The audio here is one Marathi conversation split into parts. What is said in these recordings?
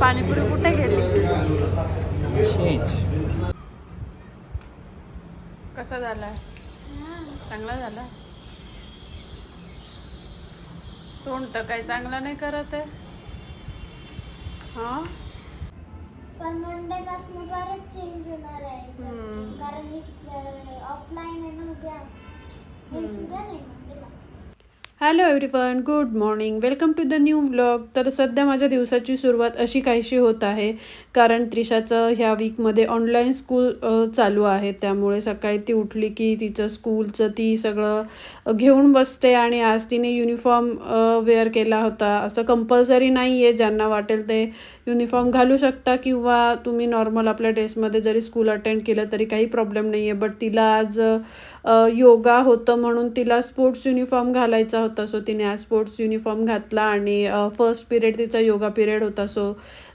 पाणीपुरी कुठे गेली? कसा झालाय? चांगला झाला. तोंड तर काही चांगला नाही करत आहे. हा, पण मंडे पासून परत चेंज होणार आहे. कारण मी ऑफलाईन आहे ना उद्या. उद्या नाही मंडेला. Hello everyone, good morning, welcome to the new vlog. तर सध्या माझ्या दिवसाची सुरुवात अशी काहीशी होत आहे, कारण त्रिशाचं ह्या वीकमध्ये ऑनलाईन स्कूल चालू आहे. त्यामुळे सकाळी ती उठली की तिचं स्कूलचं ती सगळं घेऊन बसते. आणि आज तिने युनिफॉर्म वेअर केला होता. असं कंपल्सरी नाही आहे, ज्यांना वाटेल ते युनिफॉर्म घालू शकता किंवा तुम्ही नॉर्मल आपल्या ड्रेसमध्ये जरी स्कूल अटेंड केलं तरी काही प्रॉब्लेम नाही आहे. बट तिला आज योगा होतं म्हणून तिला स्पोर्ट्स युनिफॉर्म घालायचा होता. सो तिने आज स्पोर्ट्स युनिफॉर्म घातला आणि फर्स्ट पिरियड तिचा योगा पिरियड होता. सो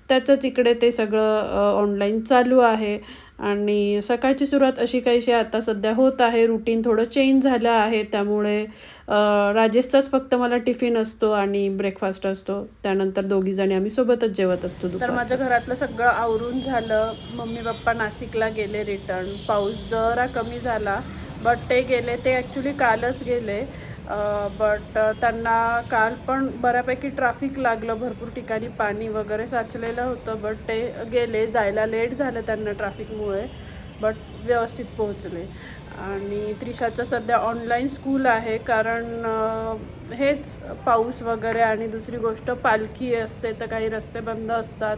त्याचंच इकडे ते सगळं ऑनलाईन चालू आहे. आणि सकाळची सुरुवात अशी काहीशी आता सध्या होत आहे. रुटीन थोडं चेंज झालं आहे, त्यामुळे राजेशचाच फक्त मला टिफिन असतो आणि ब्रेकफास्ट असतो. त्यानंतर दोघीजणी आम्ही सोबतच जेवत असतो. तर माझं घरातलं सगळं आवरून झालं. मम्मी पप्पा नाशिकला गेले रिटर्न. पाऊस जरा कमी झाला, बट ते गेले. ते ॲक्च्युली कालच गेले, बट त्यांना काल पण बऱ्यापैकी ट्रॅफिक लागलं. भरपूर ठिकाणी पाणी वगैरे साचलेलं होतं, बट ते गेले. जायला लेट झालं त्यांना ट्रॅफिकमुळे, बट व्यवस्थित पोहोचले. आणि त्रिशाचं सध्या ऑनलाईन स्कूल आहे, कारण हेच पाऊस वगैरे आणि दुसरी गोष्ट पालखी असते तर काही रस्ते बंद असतात.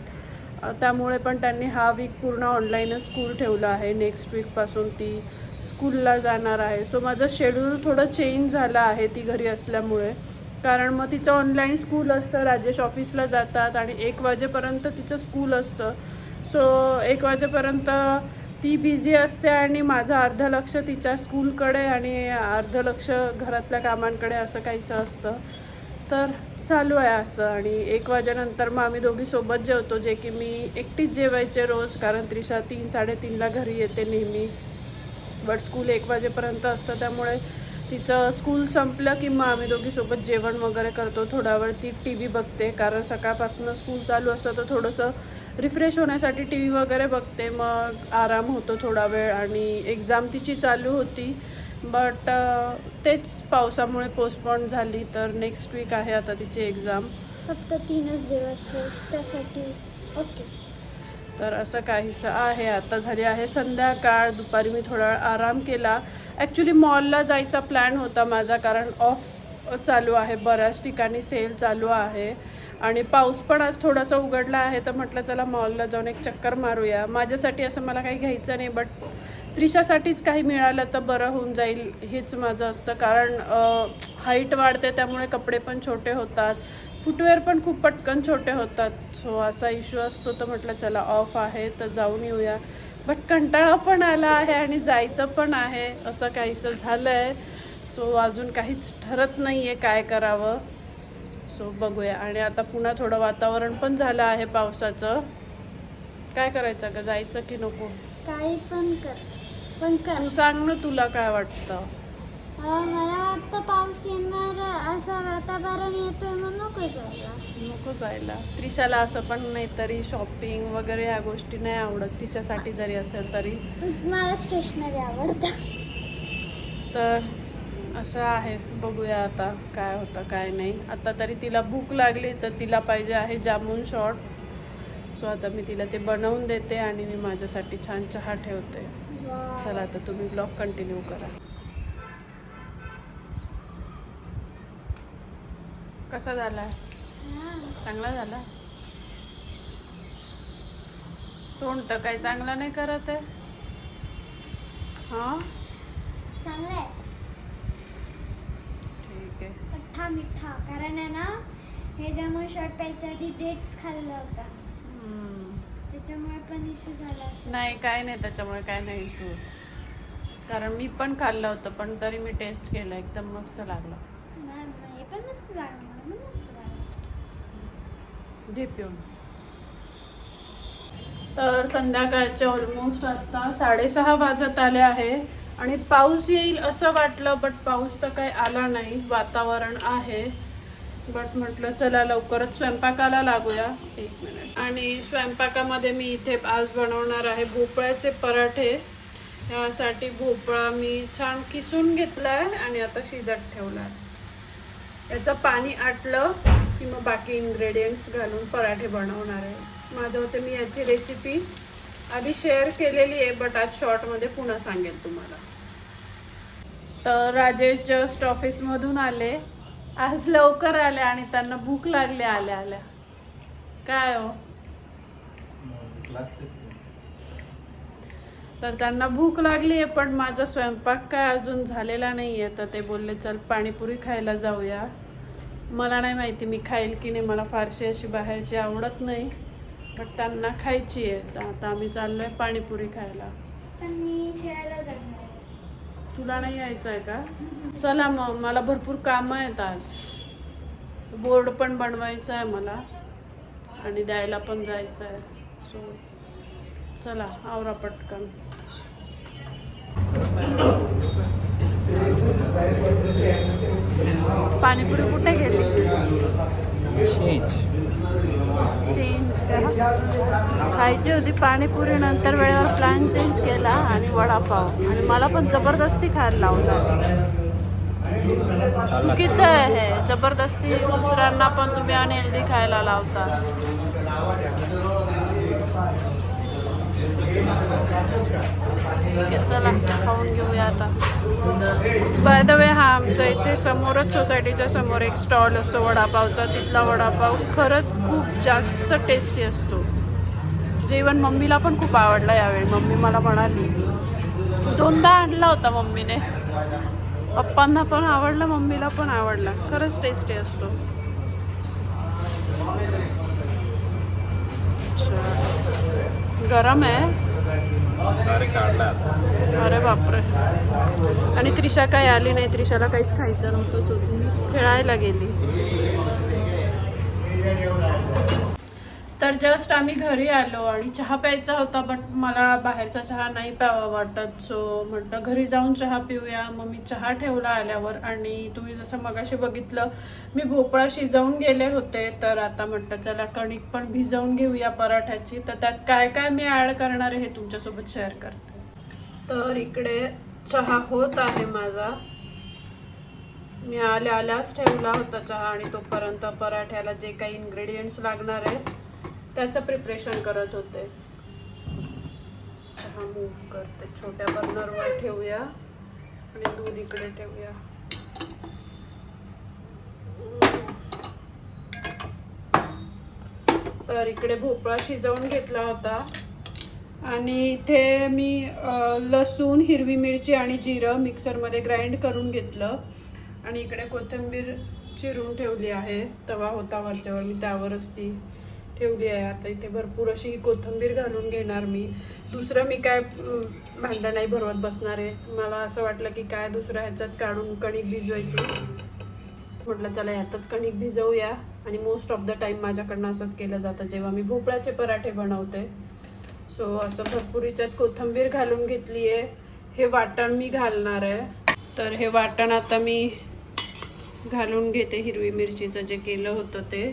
त्यामुळे पण त्यांनी हा वीक पूर्ण ऑनलाईनच स्कूल ठेवलं आहे. नेक्स्ट वीकपासून ती स्कूलला जाणार आहे. सो माझं शेड्यूल थोडं चेंज झालं आहे ती घरी असल्यामुळे, कारण मग तिचं ऑनलाईन स्कूल असतं. राजेश ऑफिसला जातात आणि 1 वाजेपर्यंत तिचं स्कूल असतं. सो 1 वाजेपर्यंत ती बिझी असते आणि माझं अर्धं लक्ष तिच्या स्कूलकडे आणि अर्धं लक्ष घरातल्या कामांकडे असं काहीसं असतं. तर चालू आहे असं. आणि 1 वाजेनंतर मग आम्ही दोघी सोबत जेवतो, जे की मी एकटीच जेवायचे रोज, कारण त्रिशा 3-3:30ला घरी येते नेहमी. बट स्कूल 1 वाजेपर्यंत असतं, त्यामुळे तिचं स्कूल संपलं की मग आम्ही दोघी सोबत जेवण वगैरे करतो. थोडा वेळ ती टी व्ही बघते, कारण सकाळपासून स्कूल चालू असतं तर थोडंसं रिफ्रेश होण्यासाठी टी व्ही वगैरे बघते. मग आराम होतो थोडा वेळ. आणि एक्झाम तिची चालू होती, बट तेच पावसामुळे पोस्टपोन झाली. तर नेक्स्ट वीक आहे आता तिची एक्झाम. फक्त 3च दिवस आहे त्यासाठी. ओके. तर असं काहीसं आहे. आता झाली आहे संध्याकाळ. दुपारी मी थोडा वेळ आराम केला. ॲक्च्युली मॉलला जायचा प्लॅन होता माझा, कारण ऑफ चालू आहे, बऱ्याच ठिकाणी सेल चालू आहे आणि पाऊस पण आज थोडासा उघडला आहे. तर म्हटलं चला मॉलला जाऊन एक चक्कर मारूया. माझ्यासाठी असं मला काही घ्यायचं नाही, बट त्रिशासाठीच काही मिळालं तर बरं होऊन जाईल हेच माझं असतं. कारण हाईट वाढते, त्यामुळे कपडे पण छोटे होतात, फुटवेअर पण खूप पटकन छोटे होतात. सो असा इश्यू असतो. तर म्हटलं चला ऑफ आहे तर जाऊन येऊया. बट कंटाळा पण आला आहे आणि जायचं पण आहे, असं काहीसं झालं आहे. सो अजून काहीच ठरत नाही आहे काय करावं. सो बघूया. आणि आता पुन्हा थोडं वातावरण पण झालं आहे पावसाचं. काय करायचं का, जायचं की नको? काही पण कर. तू सांग ना, तुला काय वाटतं? मला वाटतं पाऊस येणार असं वातावरण येतोय, मग नको जायला. त्रिशाला असं पण नाही तरी शॉपिंग वगैरे ह्या गोष्टी नाही आवडत तिच्यासाठी, जरी असेल तरी. मला स्टेशनरी आवडतं. तर असं आहे, बघूया आता काय होतं काय नाही. आता तरी तिला भूक लागली तर तिला पाहिजे आहे जामून शॉट. सो आता मी तिला ते बनवून देते आणि मी माझ्यासाठी छान चहा ठेवते. चला आता तुम्ही ब्लॉग कंटिन्यू करा. कसा झाला? चांगला झाला. तोंड तर काही चांगला नाही करत आहे. हां, चांगलं आहे. ठीक आहे. मिठा मिठा, कारण आहे ना हे जामून शॉट प्यायच्या आधी डेट्स खाल्लं होता, त्याच्यामुळे पण इश्यू झाला असेल. नाही, काय नाही, त्याच्यामुळे काय नाही इश्यू. कारण मी पण खाल्लं होतं, पण तरी मी टेस्ट केलं, एकदम मस्त लागलं. हे पण मस्त लागलं, मला पण मस्त लागलं. घे पिऊन. तर संध्याकाळचे ऑलमोस्ट आता 6:30 वाजत आले आहे आणि पाऊस येईल असं वाटलं, बट पाऊस तर काही आला नाही. वातावरण आहे बट म्हटलं चला लवकरच स्वयंपाकाला लागूया. 1 मिनिट. आणि स्वयंपाकामध्ये मी इथे आज बनवणार आहे भोपळ्याचे पराठे. यासाठी भोपळा मी छान किसून घेतला आहे आणि आता शिजत ठेवला आहे. याचं पाणी आटलं की मग बाकी इन्ग्रेडियंट्स घालून पराठे बनवणार आहे. माझ्या होते मी याची रेसिपी आधी शेअर केलेली आहे, बट आज शॉर्टमध्ये पुन्हा सांगेल तुम्हाला. तर राजेश जस्ट ऑफिसमधून आले. आज लवकर आले आणि त्यांना भूक लागली आल्या आल्या. काय हो, तर त्यांना भूक लागली आहे, पण माझा स्वयंपाक काय अजून झालेला नाही आहे. तर ते बोलले चल पाणीपुरी खायला जाऊया. मला नाही माहिती मी खाईल की नाही, मला फारशी अशी बाहेरची आवडत नाही, बट त्यांना खायची आहे. तर आता आम्ही चाललो आहे पाणीपुरी खायला. पण मी खेळायला जाणार. तुला नाही यायचं आहे का? चला मग, मला भरपूर कामं आहेत आज. बोर्ड पण बनवायचं आहे मला आणि द्यायला पण जायचं आहे. सो चला आवरा पटकन. पाणीपुरी कुठे गेली? चेंज खायची होती पाणीपुरी, नंतर वेळेवर प्लॅन चेंज केला आणि वडापाव. आणि मला पण जबरदस्ती खायला लावला. चुकीचं आहे हे. जबरदस्ती दुसऱ्यांना पण तुम्ही अनहेल्दी खायला लावता. ठीक आहे चला खाऊन घेऊया आता. बाय द वे हा आमच्या इथे समोरच सोसायटीच्या समोर एक स्टॉल असतो वडापावचा. तिथला वडापाव खरंच खूप जास्त टेस्टी असतो. जेवण मम्मीला पण खूप आवडला यावेळी. मम्मी मला म्हणाली, 2दा आणला होता मम्मीने. पप्पांना पण आवडला, मम्मीला पण आवडला. खरंच टेस्टी असतो. गरम आहे. अरे बापरे. आणि त्रिशा काही आली नाही. त्रिशाला काहीच खायचं नव्हतं, सो ती खेळायला गेली. तर जस्ट आम्ही घरी आलो आणि चहा प्यायचा होता, बट मला बाहेरचा चहा नाही प्यावा वाटत. सो म्हटलं घरी जाऊन चहा पिऊया. मग मी चहा ठेवला आल्यावर. आणि तुम्ही जसं मगाशी बघितलं मी भोपळा शिजवून गेले होते. तर आता म्हटलं चला कणिक पण भिजवून घेऊया पराठ्याची. तर त्यात काय काय मी ॲड करणार आहे हे तुमच्यासोबत शेअर करते. तर इकडे चहा होत आहे माझा. मी आल्याच ठेवला होता चहा आणि तोपर्यंत पराठ्याला जे काही इन्ग्रेडियंट्स लागणार आहे त्याचं प्रिपरेशन करत होते. चहा मूव्ह करते. छोट्या बर्नरवर ठेवूया आणि दूध इकडे ठेवूया. तर इकडे भोपळा शिजवून घेतला होता आणि इथे मी लसूण, हिरवी मिरची आणि जिरं मिक्सरमध्ये ग्राइंड करून घेतलं. आणि इकडे कोथिंबीर चिरून ठेवली आहे. तवा होता वरच्यावर, मी त्यावरच ती ठेवली आहे. आता इथे भरपूर अशी कोथिंबीर घालून घेणार मी. दुसरं मी काय भांडं नाही भरवत बसणार आहे. मला असं वाटलं की काय दुसऱ्या ह्याच्यात काढून कणिक भिजवायची. म्हटलं चला ह्यातच कणिक भिजवूया. आणि मोस्ट ऑफ द टाईम माझ्याकडनं असंच केलं जातं जेव्हा मी भोपळ्याचे पराठे बनवते. सो असं भरपूर ह्याच्यात कोथिंबीर घालून घेतली आहे. हे वाटण मी घालणार आहे. तर हे वाटण आता मी घालून घेते. हिरवी मिरचीचं जे केलं होतं ते.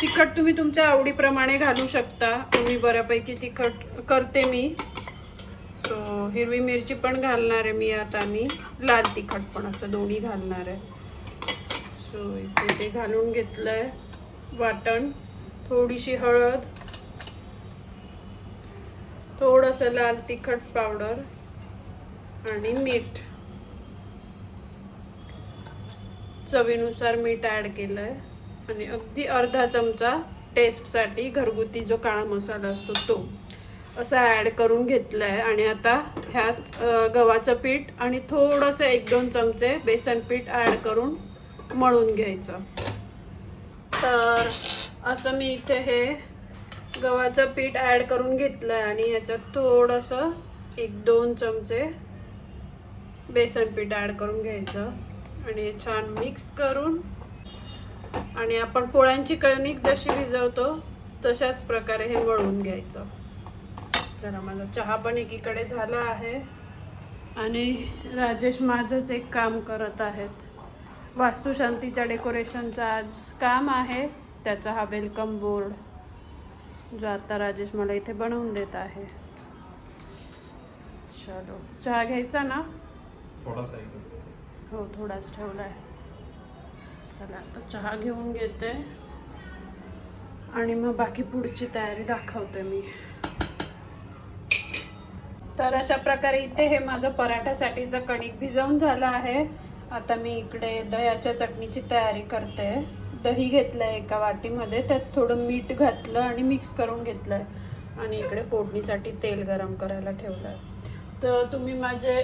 तिखट तुम्ही तुमच्या आवडीप्रमाणे घालू शकता. मी बऱ्यापैकी तिखट करते मी. सो हिरवी मिरची पण घालणार आहे मी आता आणि लाल तिखट पण, असं दोन्ही घालणार आहे. सो इथे ते घालून घेतलं आहे वाटण. थोडीशी हळद, थोडंसं लाल तिखट पावडर आणि मीठ. चवीनुसार मीठ ॲड केलं आहे. आणि अगदी अर्धा चमचा टेस्टसाठी घरगुती जो काळा मसाला असतो तो असा ॲड करून घेतला आहे. आणि आता ह्यात गव्हाचं पीठ आणि थोडंसं 1-2 चमचे बेसन पीठ ॲड करून मळून घ्यायचं. तर असं मी इथे हे गव्हाचं पीठ ॲड करून घेतलं आहे आणि ह्याच्यात थोडंसं 1-2 चमचे बेसन पीठ ॲड करून घ्यायचं. आणि हे छान मिक्स करून, आणि आपण पोळ्यांची कणिक जशी भिजवतो तशाच प्रकारे हे मळून घ्यायचं. चला माझा चहा पण एकीकडे झाला आहे. आणि राजेश माझंच एक काम करत आहेत. वास्तुशांतीच्या डेकोरेशनचं आज काम आहे. त्याचा हा वेलकम बोर्ड जो आता राजेश मला इथे बनवून देत आहे. चलो, चहा घ्यायचा ना? थोडासा हो, थोडाच ठेवलाय. चला आता चहा घेऊन घेते आणि मग बाकी पुढची तयारी दाखवते मी. तर अशा प्रकारे इथे हे माझं पराठ्यासाठीचं कणिक भिजवून झालं आहे. आता मी इकडे दह्याच्या चटणीची तयारी करते. दही घेतलं आहे एका वाटीमध्ये, त्यात थोडं मीठ घातलं आणि मिक्स करून घेतलं आहे आणि इकडे फोडणीसाठी तेल गरम करायला ठेवलं आहे. तर तुम्ही माझे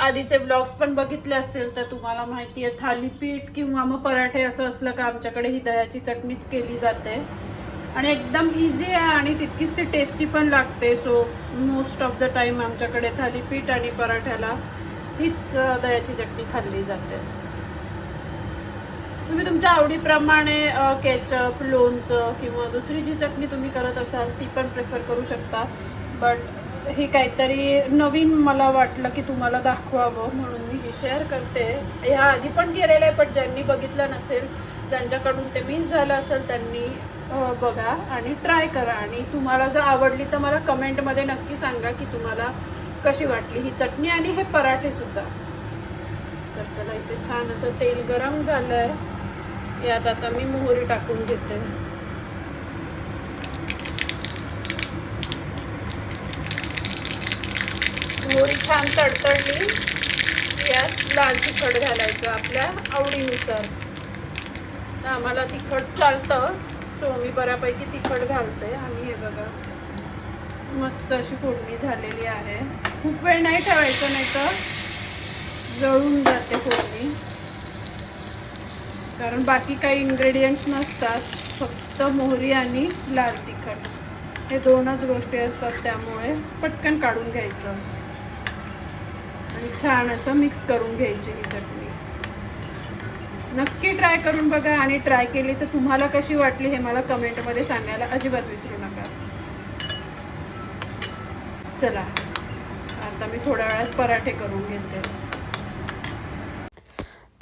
आधीचे ब्लॉग्स पण बघितले असेल तर तुम्हाला माहिती आहे थालीपीठ किंवा मग पराठे असं असलं का आमच्याकडे ही दह्याची चटणीच केली जाते आणि एकदम इझी आहे आणि तितकीच ती टेस्टी पण लागते. So most of the time आमच्याकडे थालीपीठ आणि पराठ्याला हीच दह्याची चटणी खाल्ली जाते. तुम्ही तुमच्या आवडीप्रमाणे केचप, लोणचं किंवा दुसरी जी चटणी तुम्ही करत असाल ती पण प्रेफर करू शकता. बट हे काहीतरी नवीन मला वाटलं की तुम्हाला दाखवावं म्हणून मी हे शेअर करते. ह्या आधी पण केलेलं आहे, पण ज्यांनी बघितलं नसेल, ज्यांच्याकडून ते मिस झालं असेल त्यांनी बघा आणि ट्राय करा. आणि तुम्हाला जर आवडली तर मला कमेंटमध्ये नक्की सांगा की तुम्हाला कशी वाटली ही चटणी आणि हे पराठेसुद्धा. तर चला, इथे छान असं तेल गरम झालं आहे. यात आता मी मोहरी टाकून घेते. मोहरी छान तडतडली, यात लाल तिखट घालायचं आपल्या आवडीनुसार. तर आम्हाला तिखट चालतं, सो मी बऱ्यापैकी तिखट घालते. आणि हे बघा मस्त अशी फोडणी झालेली आहे. खूप वेळ नाही ठेवायचं, नाही तर जळून जाते फोडणी. कारण बाकी काही इन्ग्रेडियंट्स नसतात, फक्त मोहरी आणि लाल तिखट हे दोनच गोष्टी असतात. त्यामुळे पटकन काढून घ्यायचं आणि छान असं मिक्स करून घ्यायची ही चटणी. नक्की ट्राय करून बघा आणि ट्राय केली तर तुम्हाला कशी वाटली हे मला कमेंटमध्ये सांगायला अजिबात विसरू नका. चला, आता मी थोड्या वेळात पराठे करून घेते.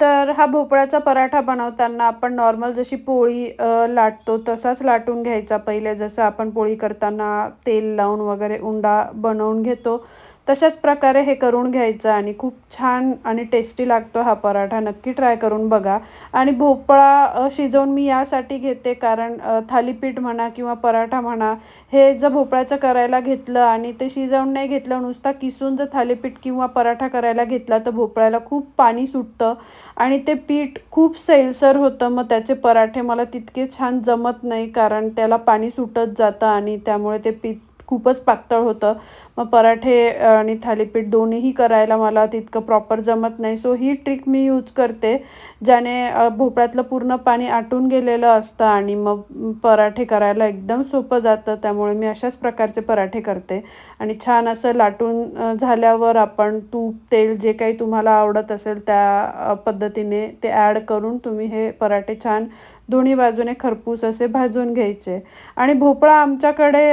तर हा भोपळ्याचा पराठा बनवताना आपण नॉर्मल जशी पोळी लाटतो तसाच लाटून घ्यायचा. पहिले जसं आपण पोळी करताना तेल लावून वगैरे उंडा बनवून घेतो तशाच प्रकारे हे करून घ्यायचं आणि खूप छान आणि टेस्टी लागतो हा पराठा. नक्की ट्राय करून बघा. आणि भोपळा शिजवून मी यासाठी घेते कारण थालीपीठ म्हणा किंवा पराठा म्हणा, हे जर भोपळ्याचं करायला घेतलं आणि ते शिजवून नाही घेतलं, नुसता किसून जर थालीपीठ किंवा पराठा करायला घेतला तर भोपळ्याला खूप पाणी सुटतं आणि ते पीठ खूप सैलसर होतं. मग त्याचे पराठे मला तितके छान जमत नाही कारण त्याला पाणी सुटत जातं आणि त्यामुळे ते पीठ खूपच पातळ होतं. मग पराठे आणि थालीपीठ दोन्हीही करायला मला तितकं प्रॉपर जमत नाही. सो ही ट्रिक मी यूज करते, ज्याने भोपळ्यातलं पूर्ण पाणी आटून गेलेलं असतं आणि मग पराठे करायला एकदम सोपं जातं. त्यामुळे मी अशाच प्रकारचे पराठे करते. आणि छान असं लाटून झाल्यावर आपण तूप, तेल जे काही तुम्हाला आवडत असेल त्या पद्धतीने ते ॲड करून तुम्ही हे पराठे छान दोन्ही बाजूने खरपूस असे भाजून घ्यायचे. आणि भोपळा आमच्याकडे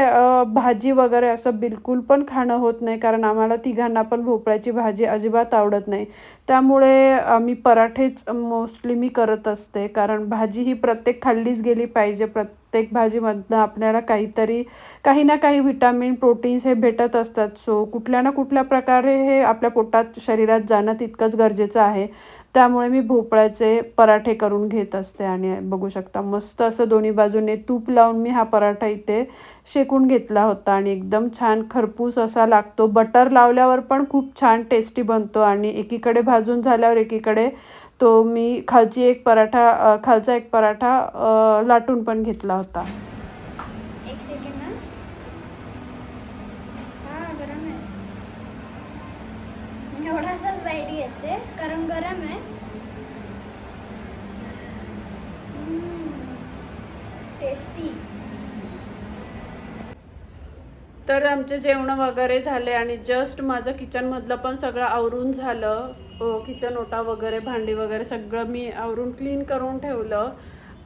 भाजी वगैरे असं बिलकुल पण खाणं होत नाही कारण आम्हाला तिघांना पण भोपळ्याची भाजी अजिबात आवडत नाही. त्यामुळे मी पराठेच मोस्टली मी करत असते कारण भाजी ही प्रत्येक खाल्लीच गेली पाहिजे. प्रत्येक भाजीमधनं आपल्याला काही ना काही विटामिन, प्रोटीन्स हे भेटत असतात. सो कुठल्या ना कुठल्या प्रकारे हे आपल्या पोटात, शरीरात जाणं तितकंच गरजेचं आहे. त्यामुळे मी भोपळ्याचे पराठे करून घेत असते. आणि बघू शकता मस्त असं दोन्ही बाजूने तूप लावून मी हा पराठा इथे शेकून घेतला होता आणि एकदम छान खरपूस असा लागतो. बटर लावल्यावर पण खूप छान टेस्टी बनतो. आणि एकीकडे भाजून झाल्यावर एकीकडे तो मी खालचा एक पराठा लाटून पण घेतला होता. एक सेकंड ना. हां, गरम आहे. एवढासाच बाईट घेते कारण गरम आहे. टेस्टी. तर आमचे जेवण वगैरे झाले आणि जस्ट माझं किचनमधलं पण सगळं आवरून झालं. किचन ओटा वगैरे, भांडी वगैरे सगळं मी आवरून क्लीन करून ठेवलं.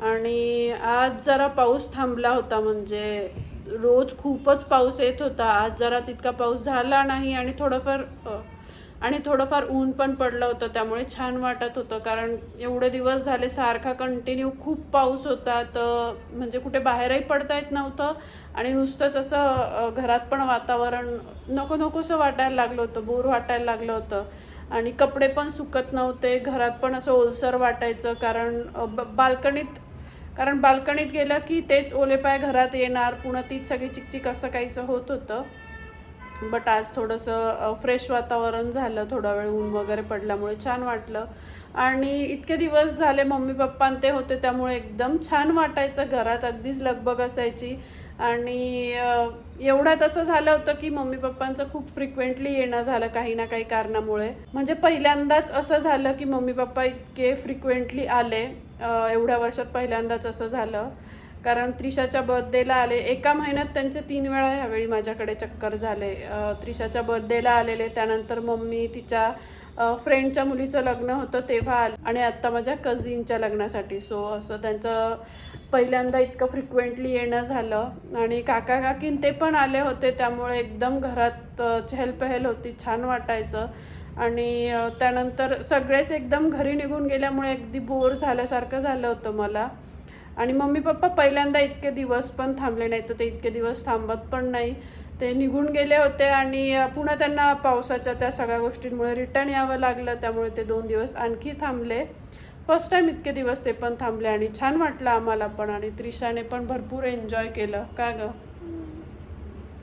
आणि आज जरा पाऊस थांबला होता. म्हणजे रोज खूपच पाऊस येत होता, आज जरा तितका पाऊस झाला नाही आणि थोडंफार आणि थोडंफार ऊन पण पडलं होतं, त्यामुळे छान वाटत होतं. कारण एवढे दिवस झाले सारखा कंटिन्यू खूप पाऊस होता, तर म्हणजे कुठे बाहेरही पडता येत नव्हतं आणि नुसतंच असं घरात पण वातावरण नको नकोसं वाटायला लागलं होतं, बोर वाटायला लागलं होतं. आणि कपडे पण सुकत नव्हते, घरात पण असं ओलसर वाटायचं. कारण बाल्कनीत गेलं की तेच ओले पाय घरात येणार, पुन्हा तीच सगळी चिकचिक असं काहीसं होत होतं. बट आज थोडंसं फ्रेश वातावरण झालं, थोडा वेळ ऊन वगैरे पडल्यामुळे छान वाटलं. आणि इतके दिवस झाले मम्मी पप्पा ते होते, त्यामुळे एकदम छान वाटायचं, घरात अगदीच लगबग असायची. आणि एवढ्यात असं झालं होतं की मम्मी पप्पांचं खूप फ्रिक्वेंटली येणं झालं काही ना काही कारणामुळे. म्हणजे पहिल्यांदाच असं झालं की मम्मी पप्पा इतके फ्रिक्वेंटली आले, एवढ्या वर्षात पहिल्यांदाच असं झालं. कारण त्रिशाच्या बर्थडेला आले, एका महिन्यात त्यांचे 3 वेळा ह्यावेळी माझ्याकडे चक्कर झाले. त्रिशाच्या बर्थडेला आलेले, त्यानंतर मम्मी तिच्या फ्रेंडच्या मुलीचं लग्न होतं तेव्हा आले, आणि आत्ता माझ्या कझिनच्या लग्नासाठी. सो असं त्यांचं पहिल्यांदा इतकं फ्रिक्वेंटली येणं झालं. आणि काका काकीन ते पण आले होते, त्यामुळे एकदम घरात चहलपहल होती, छान वाटायचं. आणि त्यानंतर सगळेच एकदम घरी निघून गेल्यामुळे अगदी बोर झाल्यासारखं झालं होतं मला. आणि मम्मी पप्पा पहिल्यांदा इतके दिवस पण थांबले नाही, तर ते इतके दिवस थांबत पण नाही, ते निघून गेले होते. आणि पुन्हा त्यांना पावसाच्या त्या सगळ्या गोष्टींमुळे रिटर्न यावं लागलं, त्यामुळे ते 2 दिवस आणखी थांबले. फर्स्ट टाईम इतके दिवस ते पण थांबले आणि छान वाटलं आम्हाला पण. आणि त्रिशाने पण भरपूर एन्जॉय केलं का गं,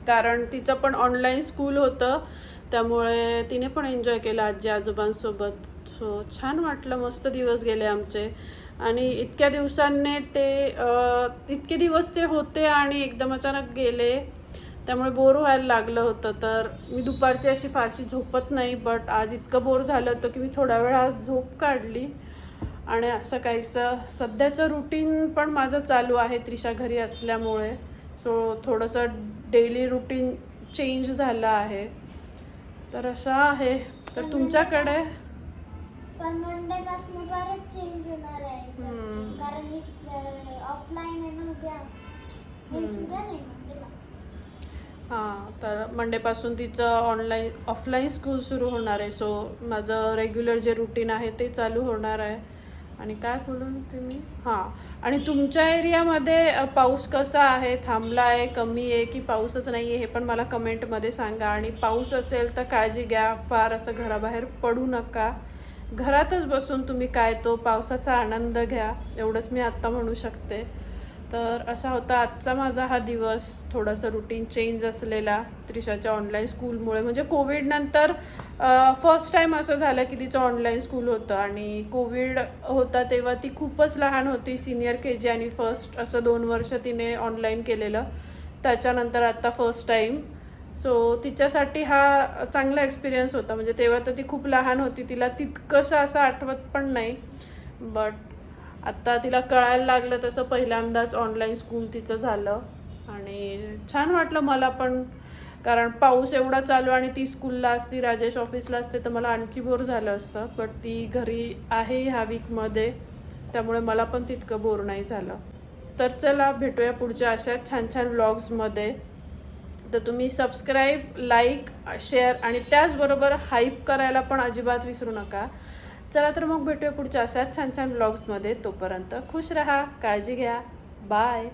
कारण तिचं पण ऑनलाईन स्कूल होतं, त्यामुळे तिने पण एन्जॉय केलं आजी आजोबांसोबत. सो छान वाटलं, मस्त दिवस गेले आमचे. आणि इतक्या दिवसांनी इतके दिवस ते होते आणि एकदम अचानक गेले, त्यामुळे बोर व्हायला लागलं होतं. तर मी दुपारची अशी फारशी झोपत नाही, बट आज इतकं बोर झालं होतं की मी थोडा वेळ आज झोप काढली. आणि असं काहीसं सध्याचं रुटीन पण माझं चालू आहे त्रिशा घरी असल्यामुळे. सो थोडंसं डेली रुटीन चेंज झालं आहे, तर असं आहे. तर तुमच्याकडे पण मंडे पासून परत चेंज होणार आहे exam. कारण मी ऑफलाईन आहे ना उद्या, उद्या नाही मंडेला. हां, तर मंडेपासून तिचं ऑफलाईन स्कूल सुरू होणार आहे. सो माझं रेग्युलर जे रुटीन आहे ते चालू होणार आहे. आणि काय बोलून तुम्ही आणि तुमच्या एरियामध्ये पाऊस कसा आहे, थांबला आहे, कमी आहे की पाऊसच नाही आहे, हे पण मला कमेंटमध्ये सांगा. आणि पाऊस असेल तर काळजी घ्या, फार असं घराबाहेर पडू नका, घरातच बसून तुम्ही काय तो पावसाचा आनंद घ्या, एवढंच मी आत्ता म्हणू शकते. तर असा होता आजचा माझा हा दिवस, थोडंसं रुटीन चेंज असलेला त्रिशाच्या ऑनलाईन स्कूलमुळे. म्हणजे कोविडनंतर फर्स्ट टाईम असं झालं की तिचं ऑनलाईन स्कूल होतं. आणि कोविड होता तेव्हा ती खूपच लहान होती, सिनियर KG आणि फर्स्ट असं 2 वर्ष तिने ऑनलाईन केलेलं, त्याच्यानंतर आत्ता फर्स्ट टाईम. सो तिच्यासाठी हा चांगला एक्सपिरियन्स होता. म्हणजे तेव्हा तर ती खूप लहान होती, तिला तितकंसं असं आठवत पण नाही, बट आत्ता तिला कळायला लागलं तसं पहिल्यांदाच ऑनलाईन स्कूल तिचं झालं. आणि छान वाटलं मला पण, कारण पाऊस एवढा चालू आणि ती स्कूलला असती, राजेश ऑफिसला असते, तर मला आणखी बोर झालं असतं. बट ती घरी आहे ह्या वीकमध्ये, त्यामुळे मला पण तितकं बोर नाही झालं. तर चला भेटूया पुढच्या अशाच छान छान व्लॉग्समध्ये. तर तुम्ही सबस्क्राईब, लाईक, शेअर आणि त्याचबरोबर हाईप करायला पण अजिबात विसरू नका. चला तर मग भेटूया पुढच्या अशाच छान छान व्लॉग्समध्ये. तोपर्यंत खुश राहा, काळजी घ्या, बाय.